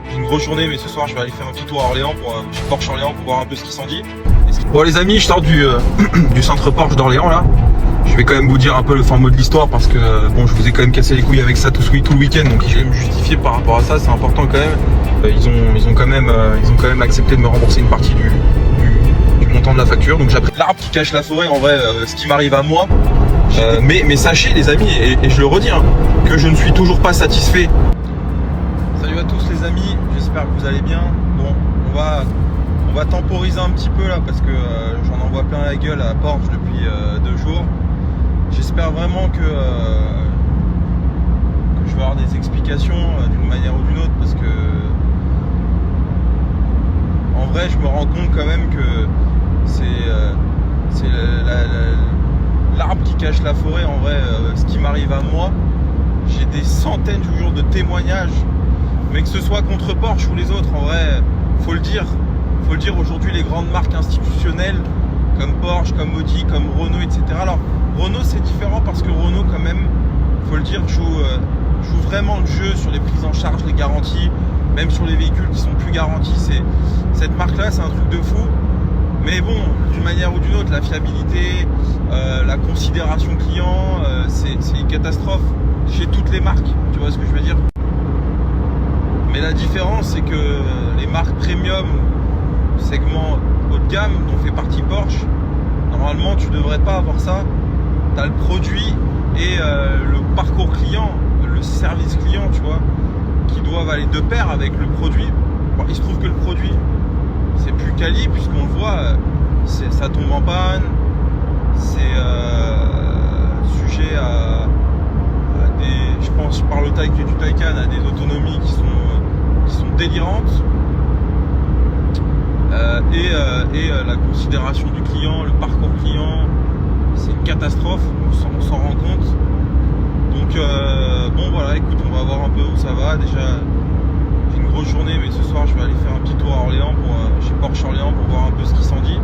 J'ai une grosse journée, mais ce soir je vais aller faire un petit tour à Orléans, chez Porsche Orléans, pour voir un peu ce qui s'en dit. Bon les amis, je sors du centre Porsche d'Orléans là. Je vais quand même vous dire un peu le format de l'histoire parce que bon, je vous ai quand même cassé les couilles avec ça tout le week-end, donc je vais me justifier par rapport à ça, c'est important quand même. Ils ont quand même accepté de me rembourser une partie du montant de la facture, donc j'ai appris l'arbre qui cache la forêt. En vrai, ce qui m'arrive à moi, mais sachez les amis, et je le redis, hein, que je ne suis toujours pas satisfait. Salut à tous les amis, j'espère que vous allez bien. Bon, on va temporiser un petit peu là parce que j'en envoie plein la gueule à Porsche depuis 2 jours. J'espère vraiment que je vais avoir des explications d'une manière ou d'une autre, parce que en vrai je me rends compte quand même que c'est l'arbre qui cache la forêt. En vrai, ce qui m'arrive à moi, j'ai des centaines, je vous jure, de témoignages, mais que ce soit contre Porsche ou les autres, en vrai, faut le dire aujourd'hui, les grandes marques institutionnelles comme Porsche, comme Audi, comme Renault, etc. Alors Renault c'est différent parce que Renault quand même, faut le dire, joue vraiment le jeu sur les prises en charge, les garanties, même sur les véhicules qui sont plus garantis. Cette marque là, c'est un truc de fou. Mais bon, d'une manière ou d'une autre, la fiabilité, la considération client, c'est une catastrophe chez toutes les marques, tu vois ce que je veux dire. Mais la différence, c'est que les marques premium, segment haut de gamme dont fait partie Porsche, normalement tu devrais pas avoir ça. Tu as le produit et le parcours client, le service client, tu vois, qui doivent aller de pair avec le produit. Bon, il se trouve que le produit, c'est plus quali, puisqu'on le voit, ça tombe en panne, c'est sujet à des, je pense, par le du Taycan, à des autonomies qui sont délirantes. Et la considération du client, le parcours client, c'est une catastrophe, on s'en rend compte. Donc bon voilà, écoute, on va voir un peu où ça va. Déjà j'ai une grosse journée, mais ce soir je vais aller faire un petit tour à Orléans, chez Porsche Orléans, pour voir un peu ce qui s'en dit.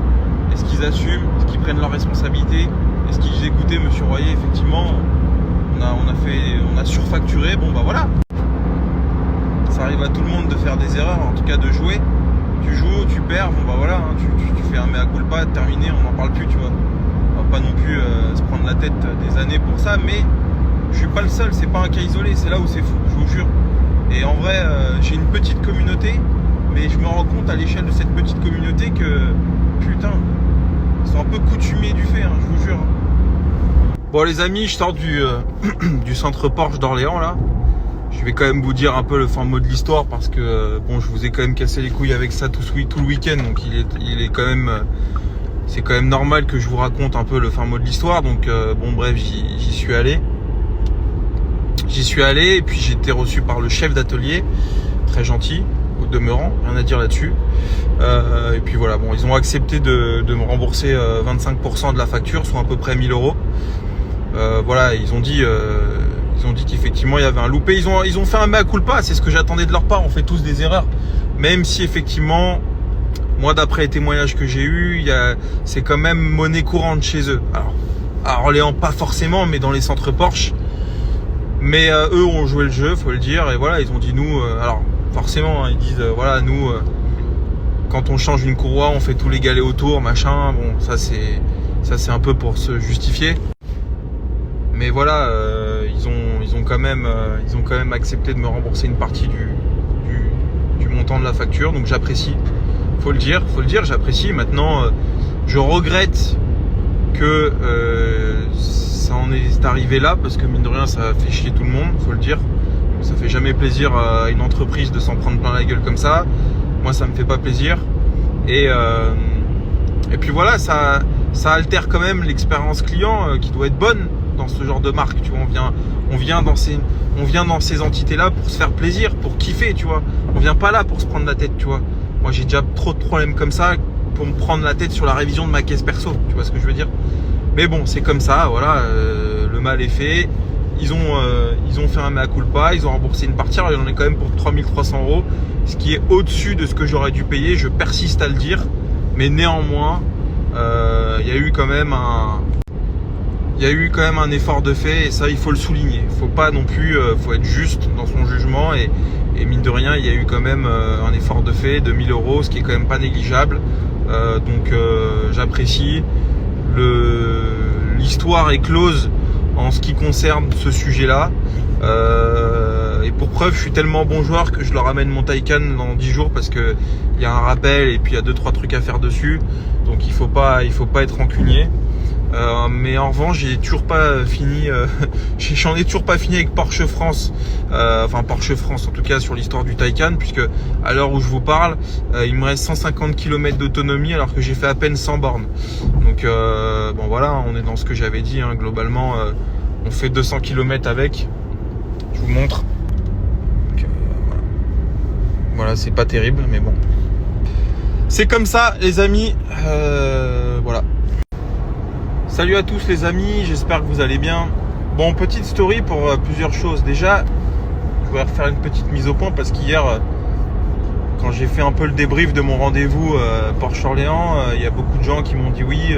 Est-ce qu'ils assument, est-ce qu'ils prennent leurs responsabilités, est-ce qu'ils disent écoutez monsieur Royer, effectivement on a surfacturé, bon bah voilà. Ça arrive à tout le monde de faire des erreurs, en tout cas de jouer. Tu joues, tu perds, bon bah voilà, hein, tu fais un mea culpa, terminé, on n'en parle plus, tu vois. On va pas non plus se prendre la tête des années pour ça, mais je suis pas le seul, c'est pas un cas isolé, c'est là où c'est fou, je vous jure. Et en vrai, j'ai une petite communauté, mais je me rends compte à l'échelle de cette petite communauté que, putain, ils sont un peu coutumiers du fait, hein, je vous jure. Bon les amis, je sors du centre Porsche d'Orléans là. Je vais quand même vous dire un peu le fin mot de l'histoire parce que bon, je vous ai quand même cassé les couilles avec ça tout le week-end, donc il est quand même, c'est quand même normal que je vous raconte un peu le fin mot de l'histoire. Donc bon bref, j'y suis allé et puis j'ai été reçu par le chef d'atelier, très gentil au demeurant, rien à dire là-dessus. Et puis voilà, bon, ils ont accepté de me rembourser 25% de la facture, soit à peu près 1000 €. Voilà, ils ont dit qu'effectivement il y avait un loupé. Ils ont fait un mea culpa, c'est ce que j'attendais de leur part. On fait tous des erreurs, même si effectivement, moi d'après les témoignages que j'ai eus, c'est quand même monnaie courante chez eux. Alors à Orléans pas forcément, mais dans les centres Porsche. Mais eux ont joué le jeu, faut le dire. Et voilà, ils ont dit nous, alors forcément, hein, ils disent voilà, nous quand on change une courroie, on fait tous les galets autour, machin. Bon, ça c'est un peu pour se justifier. Mais voilà, ils ont quand même accepté de me rembourser une partie du montant de la facture, donc j'apprécie. Faut le dire, j'apprécie. Maintenant, je regrette que ça en est arrivé là, parce que mine de rien, ça fait chier tout le monde, faut le dire. Ça fait jamais plaisir à une entreprise de s'en prendre plein la gueule comme ça. Moi, ça me fait pas plaisir. Et puis voilà, ça altère quand même l'expérience client qui doit être bonne dans ce genre de marque, tu vois. On vient dans ces entités-là pour se faire plaisir, pour kiffer, tu vois. On vient pas là pour se prendre la tête, tu vois. Moi, j'ai déjà trop de problèmes comme ça pour me prendre la tête sur la révision de ma caisse perso, tu vois ce que je veux dire. Mais bon, c'est comme ça, voilà, le mal est fait. Ils ont fait un mea culpa, ils ont remboursé une partie, alors il en est quand même pour 3300 €, ce qui est au-dessus de ce que j'aurais dû payer, je persiste à le dire. Mais néanmoins, il y a eu quand même un effort de fait, et ça il faut le souligner. Faut pas non plus, faut être juste dans son jugement, et Et mine de rien, il y a eu quand même un effort de fait de 1000 €, ce qui est quand même pas négligeable. Donc j'apprécie. L'histoire est close en ce qui concerne ce sujet-là. Et pour preuve, je suis tellement bon joueur que je leur amène mon Taycan dans 10 jours parce que il y a un rappel et puis il y a 2-3 trucs à faire dessus. Donc il faut pas être rancunier. Mais en revanche, j'ai toujours pas fini. J'en ai toujours pas fini avec Porsche France. Enfin Porsche France, en tout cas sur l'histoire du Taycan, puisque à l'heure où je vous parle, il me reste 150 km d'autonomie alors que j'ai fait à peine 100 bornes. Donc bon voilà, on est dans ce que j'avais dit. Hein, globalement, on fait 200 km avec. Je vous montre. Donc, voilà, c'est pas terrible, mais bon. C'est comme ça, les amis. Voilà. Salut à tous les amis, j'espère que vous allez bien. Bon, petite story pour plusieurs choses. Déjà, je voudrais refaire une petite mise au point parce qu'hier, quand j'ai fait un peu le débrief de mon rendez-vous Porsche Orléans, il y a beaucoup de gens qui m'ont dit oui,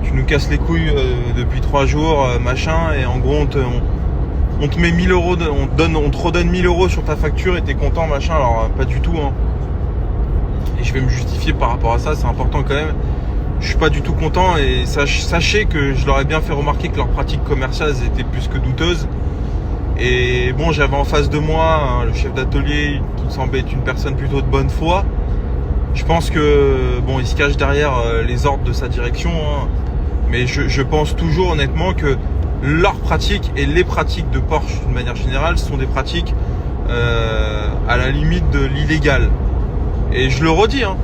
tu nous casses les couilles depuis 3 jours, machin, et en gros on te met 1000 €, on te redonne 1000 € sur ta facture et t'es content, machin. Alors pas du tout, hein. Et je vais me justifier par rapport à ça, c'est important quand même. Je suis pas du tout content et sachez que je leur ai bien fait remarquer que leurs pratiques commerciales étaient plus que douteuses. Et bon, j'avais en face de moi le chef d'atelier qui me semblait être une personne plutôt de bonne foi. Je pense que bon, il se cache derrière les ordres de sa direction, hein. Mais je pense toujours honnêtement que leurs pratiques et les pratiques de Porsche d'une manière générale sont des pratiques à la limite de l'illégal. Et je le redis, hein.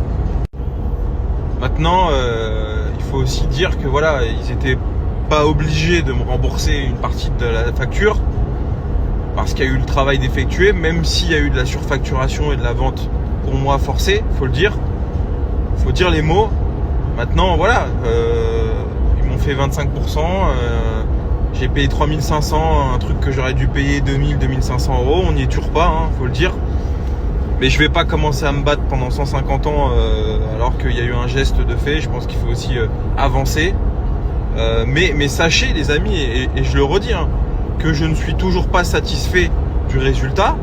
Maintenant, il faut aussi dire que voilà, ils étaient pas obligés de me rembourser une partie de la facture parce qu'il y a eu le travail d'effectuer, même s'il y a eu de la surfacturation et de la vente pour moi forcée, faut le dire. Faut dire les mots. Maintenant, voilà, ils m'ont fait 25%. J'ai payé 3500, un truc que j'aurais dû payer 2000-2500 €. On n'y est toujours pas, hein, faut le dire. Mais je vais pas commencer à me battre pendant 150 ans alors qu'il y a eu un geste de fait. Je pense qu'il faut aussi avancer. Mais sachez les amis, et je le redis, hein, que je ne suis toujours pas satisfait du résultat,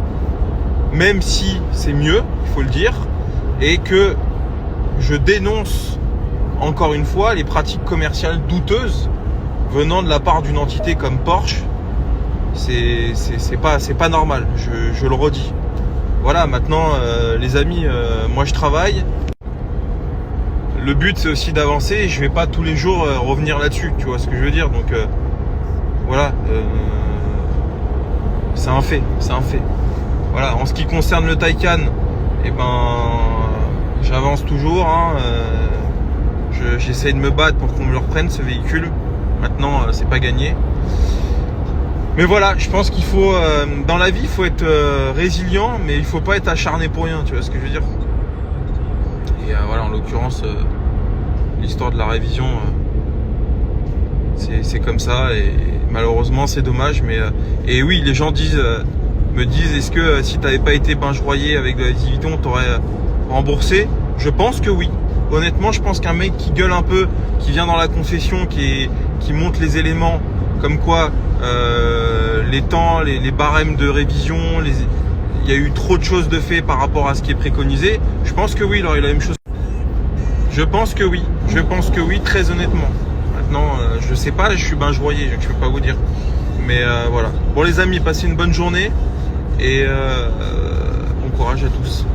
même si c'est mieux, il faut le dire, et que je dénonce encore une fois les pratiques commerciales douteuses venant de la part d'une entité comme Porsche. C'est pas normal, je le redis. Voilà, maintenant les amis, moi je travaille. Le but c'est aussi d'avancer et je vais pas tous les jours revenir là-dessus, tu vois ce que je veux dire. Donc voilà, c'est un fait. Voilà, en ce qui concerne le Taycan, eh ben j'avance toujours, hein, j'essaie de me battre pour qu'on me le reprenne ce véhicule. Maintenant c'est pas gagné. Mais voilà, je pense qu'il faut, dans la vie, il faut être résilient, mais il faut pas être acharné pour rien, tu vois ce que je veux dire. Et voilà, en l'occurrence, l'histoire de la révision, c'est comme ça, et malheureusement, c'est dommage. Mais et oui, les gens me disent, est-ce que si t'avais pas été benchroyé avec de la Vito, on t'aurait remboursé? Je pense que oui. Honnêtement, je pense qu'un mec qui gueule un peu, qui vient dans la confession, qui montre les éléments, comme quoi les temps, les barèmes de révision, il y a eu trop de choses de fait par rapport à ce qui est préconisé. Je pense que oui, il aurait eu la même chose. Je pense que oui, très honnêtement. Maintenant, je sais pas, je suis benchroyé, je peux pas vous dire. Mais voilà. Bon les amis, passez une bonne journée et bon courage à tous.